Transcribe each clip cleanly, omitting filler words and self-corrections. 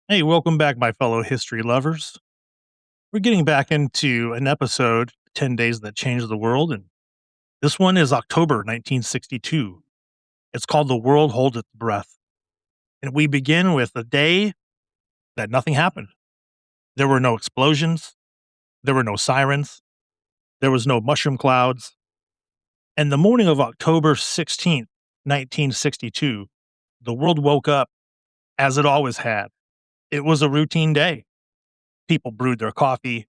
Hey, welcome back, my fellow history lovers. We're getting back into an episode, 10 Days That Changed the World, and this one is October 1962. It's called The World Holds Its Breath. And we begin with a day that nothing happened. There were no explosions, there were no sirens, there was no mushroom clouds. And the morning of October 16th, 1962, the world woke up as it always had. It was a routine day. People brewed their coffee,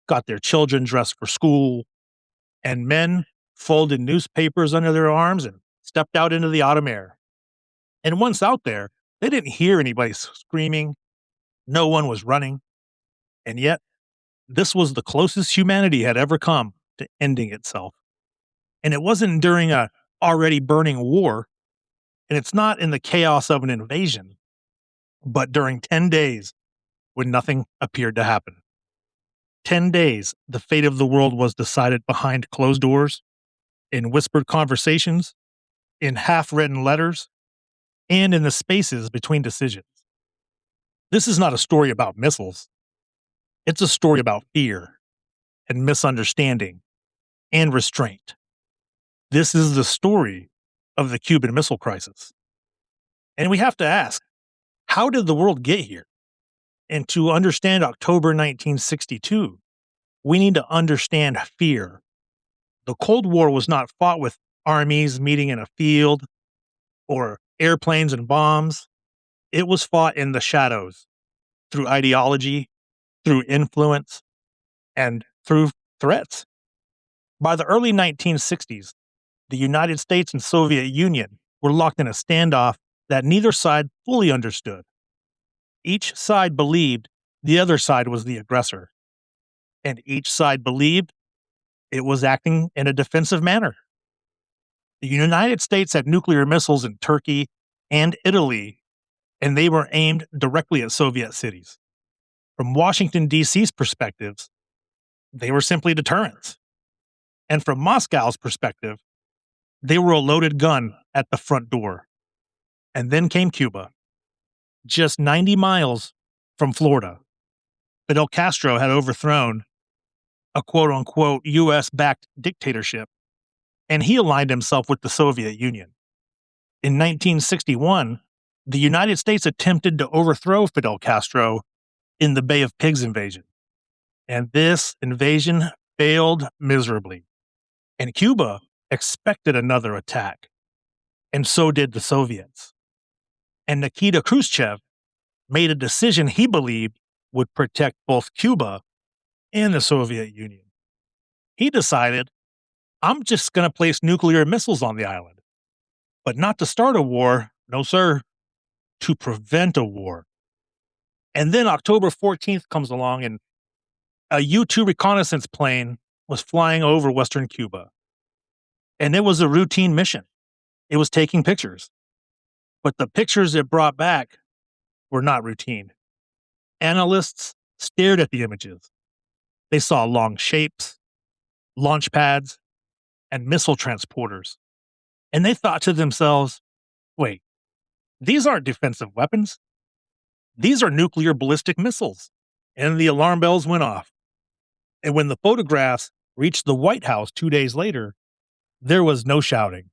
got their children dressed for school, and men folded newspapers under their arms and stepped out into the autumn air. And once out there, they didn't hear anybody screaming. No one was running. And yet, this was the closest humanity had ever come to ending itself. And it wasn't during a already burning war, and it's not in the chaos of an invasion, but during 10 days when nothing appeared to happen. 10 days, the fate of the world was decided behind closed doors, in whispered conversations, in half-written letters, and in the spaces between decisions. This is not a story about missiles. It's a story about fear and misunderstanding and restraint. This is the story of the Cuban Missile Crisis. And we have to ask, how did the world get here? And to understand October 1962, we need to understand fear. The Cold War was not fought with armies meeting in a field or airplanes and bombs. It was fought in the shadows through ideology, through influence, and through threats. By the early 1960s, the United States and Soviet Union were locked in a standoff that neither side fully understood. Each side believed the other side was the aggressor, and each side believed it was acting in a defensive manner. The United States had nuclear missiles in Turkey and Italy, and they were aimed directly at Soviet cities. From Washington, D.C.'s perspectives, they were simply deterrents. And from Moscow's perspective, they were a loaded gun at the front door. And then came Cuba. Just 90 miles from Florida, Fidel Castro had overthrown a quote-unquote U.S.-backed dictatorship, and he aligned himself with the Soviet Union. In 1961, the United States attempted to overthrow Fidel Castro in the Bay of Pigs invasion, and this invasion failed miserably. And Cuba expected another attack, and so did the Soviets. And Nikita Khrushchev made a decision he believed would protect both Cuba and the Soviet Union. He decided, I'm just going to place nuclear missiles on the island, but not to start a war, no sir, to prevent a war. And then October 14th comes along, and a U-2 reconnaissance plane was flying over Western Cuba. And it was a routine mission. It was taking pictures. But the pictures it brought back were not routine. Analysts stared at the images. They saw long shapes, launch pads, and missile transporters. And they thought to themselves, wait, these aren't defensive weapons. These are nuclear ballistic missiles. And the alarm bells went off. And when the photographs reached the White House 2 days later, there was no shouting,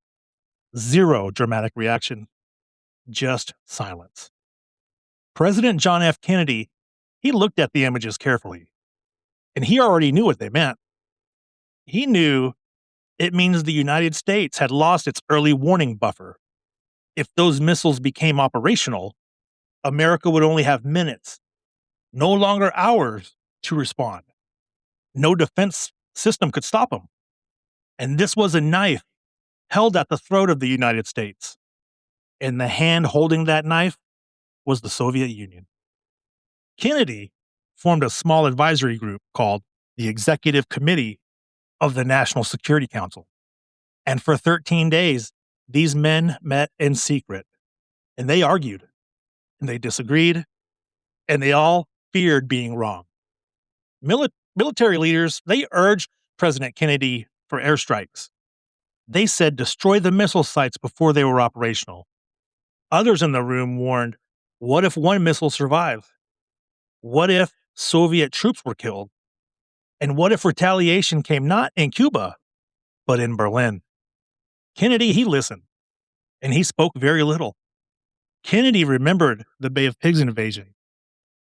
zero dramatic reaction, just silence. President John F. Kennedy, he looked at the images carefully, and he already knew what they meant. He knew it means the United States had lost its early warning buffer. If those missiles became operational, America would only have minutes, no longer hours, to respond. No defense system could stop them. And this was a knife held at the throat of the United States. And the hand holding that knife was the Soviet Union. Kennedy formed a small advisory group called the Executive Committee of the National Security Council. And for 13 days, these men met in secret. And they argued, and they disagreed, and they all feared being wrong. Military leaders, they urged President Kennedy for airstrikes. They said destroy the missile sites before they were operational. Others in the room warned, What if one missile survived? What if Soviet troops were killed? And what if retaliation came not in Cuba, but in Berlin? Kennedy, he listened, and he spoke very little. Kennedy remembered the Bay of Pigs invasion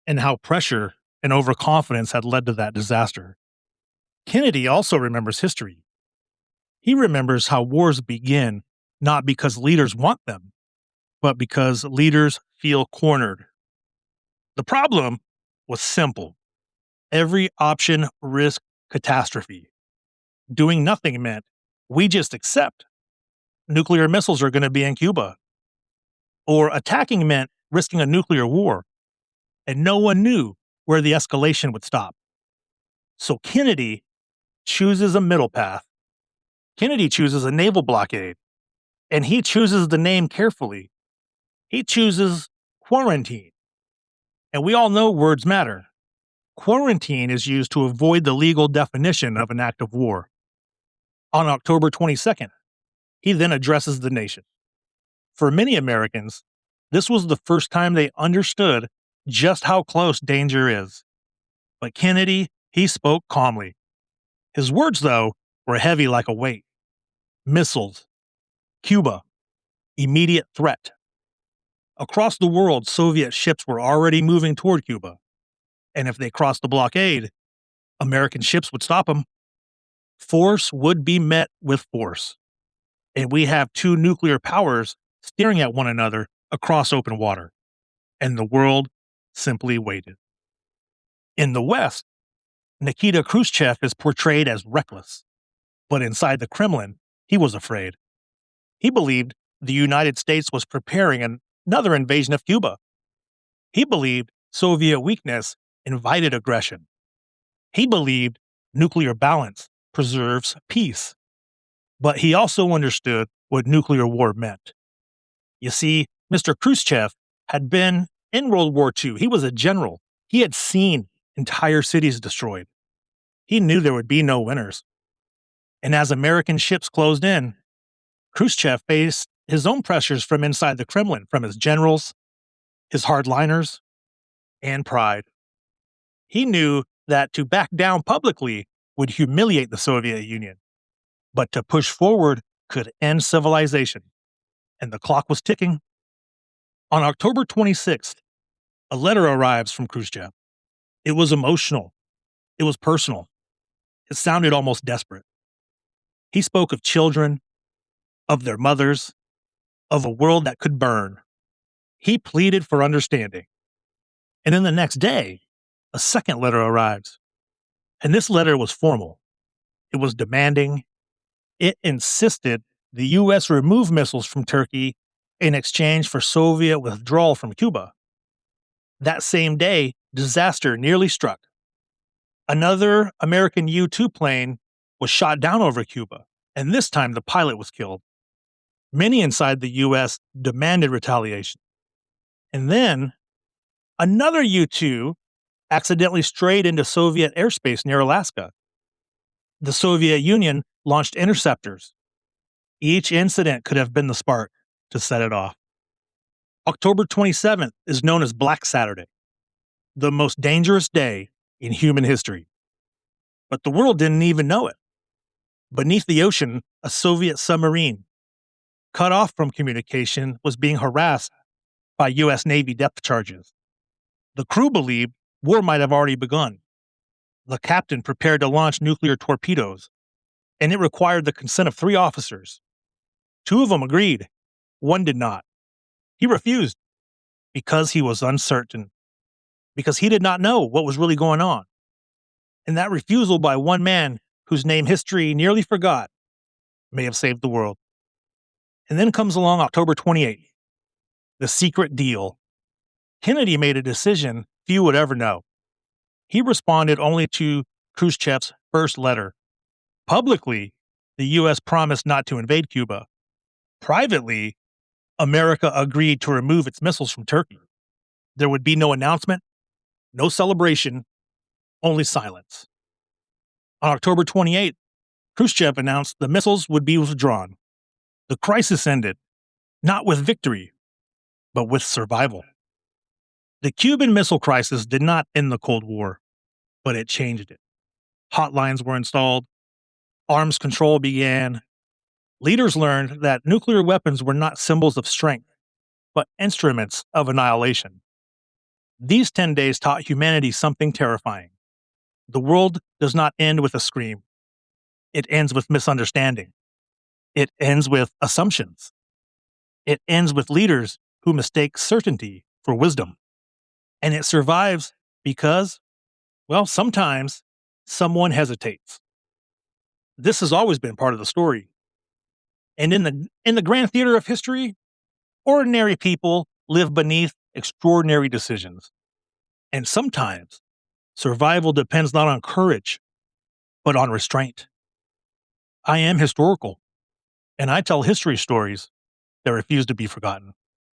and how pressure and overconfidence had led to that disaster. Kennedy also remembers history. He remembers how wars begin not because leaders want them, but because leaders feel cornered. The problem was simple. Every option risked catastrophe. Doing nothing meant we just accept nuclear missiles are going to be in Cuba. Or attacking meant risking a nuclear war, and no one knew where the escalation would stop. So Kennedy chooses a middle path. Kennedy chooses a naval blockade, and he chooses the name carefully. He chooses quarantine. And we all know words matter. Quarantine is used to avoid the legal definition of an act of war. On October 22nd, he then addresses the nation. For many Americans, this was the first time they understood just how close danger is. But Kennedy, he spoke calmly. His words, though, were heavy like a weight. Missiles, Cuba, immediate threat. Across the world, Soviet ships were already moving toward Cuba. And if they crossed the blockade, American ships would stop them. Force would be met with force. And we have two nuclear powers staring at one another across open water. And the world simply waited. In the West, Nikita Khrushchev is portrayed as reckless. But inside the Kremlin, he was afraid. He believed the United States was preparing another invasion of Cuba. He believed Soviet weakness invited aggression. He believed nuclear balance preserves peace. But he also understood what nuclear war meant. You see, Mr. Khrushchev had been in World War II. He was a general. He had seen entire cities destroyed. He knew there would be no winners. And as American ships closed in, Khrushchev faced his own pressures from inside the Kremlin, from his generals, his hardliners, and pride. He knew that to back down publicly would humiliate the Soviet Union, but to push forward could end civilization. And the clock was ticking. On October 26th, a letter arrives from Khrushchev. It was emotional. It was personal. It sounded almost desperate. He spoke of children, of their mothers, of a world that could burn. He pleaded for understanding. And then the next day, a second letter arrives. And this letter was formal. It was demanding. It insisted the U.S. remove missiles from Turkey in exchange for Soviet withdrawal from Cuba. That same day, disaster nearly struck. Another American U-2 plane was shot down over Cuba, and this time the pilot was killed. Many inside the U.S. demanded retaliation. And then another U-2 accidentally strayed into Soviet airspace near Alaska. The Soviet Union launched interceptors. Each incident could have been the spark to set it off. October 27th is known as Black Saturday, the most dangerous day in human history. But the world didn't even know it. Beneath the ocean, a Soviet submarine, cut off from communication, was being harassed by U.S. Navy depth charges. The crew believed war might have already begun. The captain prepared to launch nuclear torpedoes, and it required the consent of 3 officers. 2 of them agreed. 1 did not. He refused because he was uncertain, because he did not know what was really going on. And that refusal by one man, whose name history nearly forgot, may have saved the world. And then comes along October 28th, the secret deal. Kennedy made a decision few would ever know. He responded only to Khrushchev's first letter. Publicly, the U.S. promised not to invade Cuba. Privately, America agreed to remove its missiles from Turkey. There would be no announcement, no celebration, only silence. On October 28th, Khrushchev announced the missiles would be withdrawn. The crisis ended, not with victory, but with survival. The Cuban Missile Crisis did not end the Cold War, but it changed it. Hotlines were installed, arms control began. Leaders learned that nuclear weapons were not symbols of strength, but instruments of annihilation. These 10 days taught humanity something terrifying. The world does not end with a scream, it ends with misunderstanding. It ends with assumptions. It ends with leaders who mistake certainty for wisdom. And it survives because, well, sometimes someone hesitates. This has always been part of the story. And in the grand theater of history, ordinary people live beneath extraordinary decisions. And sometimes survival depends not on courage, but on restraint. I am historical, and I tell history stories that refuse to be forgotten.